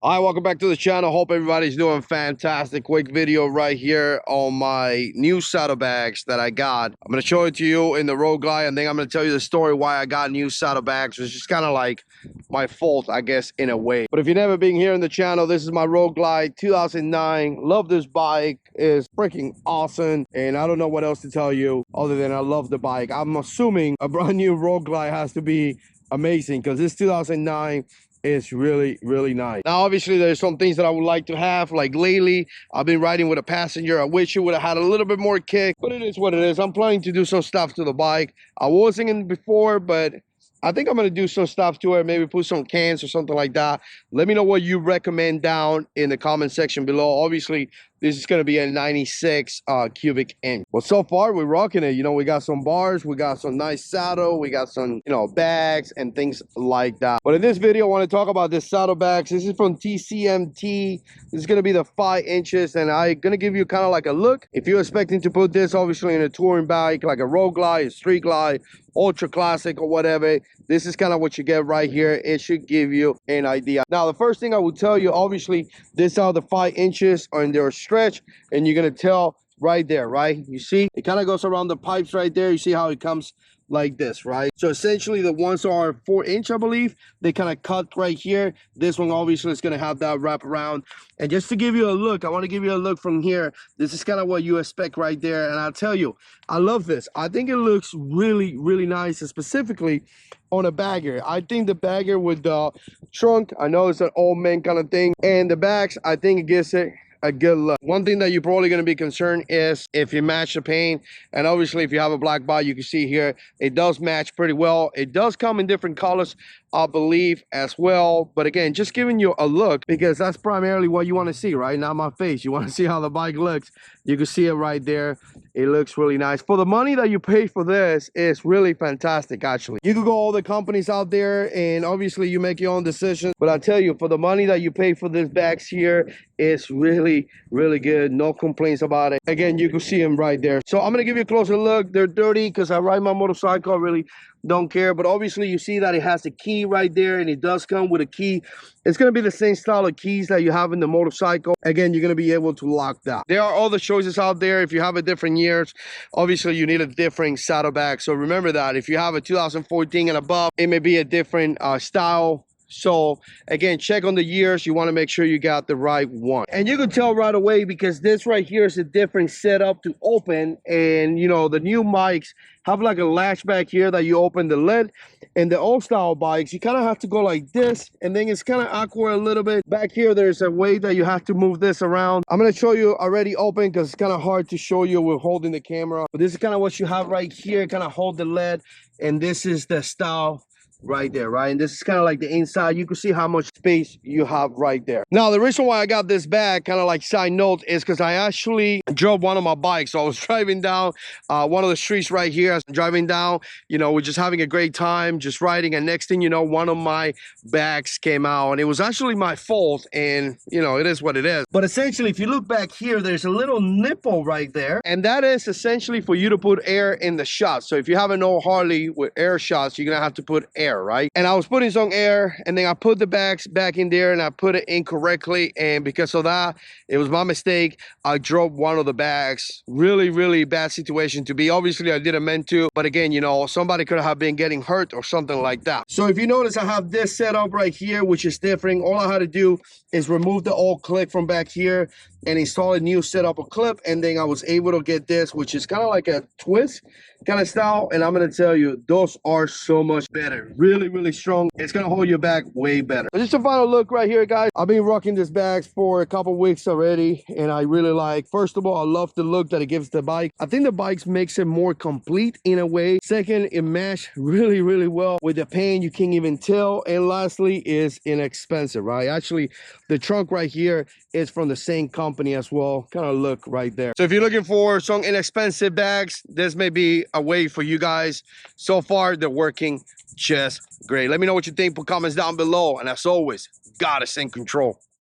Hi, welcome back to the channel. Hope everybody's doing fantastic. Quick video right here on my new saddlebags that I got. I'm going to show it to you in the road glide, and then I'm going to tell you the story why I got new saddlebags. It's just kind of like my fault, I guess, in a way. But if you've never been here in the channel, this is my road glide 2009. Love this bike. It's freaking awesome, and I don't know what else to tell you other than I love the bike. I'm assuming a brand new road glide has to be amazing because this 2009 is really nice. Now obviously there's some things that I would like to have, like lately I've been riding with a passenger. I wish it would have had a little bit more kick, but it is what it is. I'm planning to do some stuff to the bike. I wasn't in before, but I think I'm going to do some stuff to it, maybe put some cans or something like that. Let me know what you recommend down in the comment section below. Obviously this is going to be a 96 cubic inch. Well, so far we're rocking it. You know, we got some bars, we got some nice saddle, we got some, you know, bags and things like that. But in this video, I want to talk about this saddlebags. This is from TCMT. This is going to be the 5 inches, and I'm going to give you kind of like a look. If you're expecting to put this obviously in a touring bike, like a road glide, a street glide, ultra classic or whatever, this is kind of what you get right here. It should give you an idea. Now the first thing I will tell you, obviously these are the 5 inches and they're stretch, and you're gonna tell right there, right? You see it kind of goes around the pipes right there. You see how it comes like this, right? So essentially the ones are 4 inch, I believe. They kind of cut right here. This one obviously is going to have that wrap around. And just to give you a look, I want to give you a look from here. This is kind of what you expect right there. And I'll tell you, I love this. I think it looks really nice, and specifically on a bagger. I think the bagger with the trunk, I know it's an old man kind of thing, and the bags, I think it gives it a good look. One thing that you're probably going to be concerned is if you match the paint, and obviously if you have a black body, you can see here it does match pretty well. It does come in different colors, I believe, as well. But again, just giving you a look, because that's primarily what you want to see, right? Not my face. You want to see how the bike looks. You can see it right there. It looks really nice. For the money that you pay for this, is really fantastic. Actually, you could go all the companies out there and obviously you make your own decisions, but I tell you, for the money that you pay for this bags here, it's really good. No complaints about it. Again, you can see them right there. So I'm gonna give you a closer look. They're dirty because I ride my motorcycle. I really don't care, but obviously you see that it has a key right there, and it does come with a key. It's going to be the same style of keys that you have in the motorcycle. Again, you're going to be able to lock that. There are other choices out there. If you have a different years, obviously you need a different saddlebag. So remember that if you have a 2014 and above, it may be a different style. So again, check on the years. You want to make sure you got the right one, and you can tell right away because this right here is a different setup to open. And you know, the new mics have like a latch back here that you open the lid, and the old style bikes you kind of have to go like this, and then it's kind of awkward a little bit. Back here there's a way that you have to move this around. I'm going to show you already open because it's kind of hard to show you with holding the camera, but this is kind of what you have right here. Kind of hold the lid, and this is the style right there, right? And this is kind of like the inside. You can see how much space you have right there. Now the reason why I got this bag, kind of like side note, is because I actually drove one of my bikes. So I was driving down one of the streets right here. I was driving down, you know, we're just having a great time, just riding, and next thing you know, one of my bags came out, and it was actually my fault, and you know, it is what it is. But essentially, if you look back here, there's a little nipple right there, and that is essentially for you to put air in the shot. So if you have an old Harley with air shots, you're gonna have to put air, right? And I was putting some air, and then I put the bags back in there, and I put it incorrectly, and because of that, it was my mistake. I dropped one of the bags. Really bad situation to be. Obviously I didn't meant to, but again, you know, somebody could have been getting hurt or something like that. So if you notice, I have this setup right here, which is different. All I had to do is remove the old clip from back here and install a new setup, a clip, and then I was able to get this, which is kind of like a twist kind of style. And I'm gonna tell you, those are so much better. Really strong. It's gonna hold your back way better. But just a final look right here, guys. I've been rocking this bags for a couple weeks already, and I really like, first of all, I love the look that it gives the bike. I think the bikes makes it more complete in a way. Second, it matched really well with the paint. You can't even tell. And lastly, is inexpensive, right? Actually, the trunk right here is from the same company as well. Kind of look right there. So if you're looking for some inexpensive bags, this may be a way for you guys. So far, they're working just great. Let me know what you think. Put comments down below. And as always, God is in control.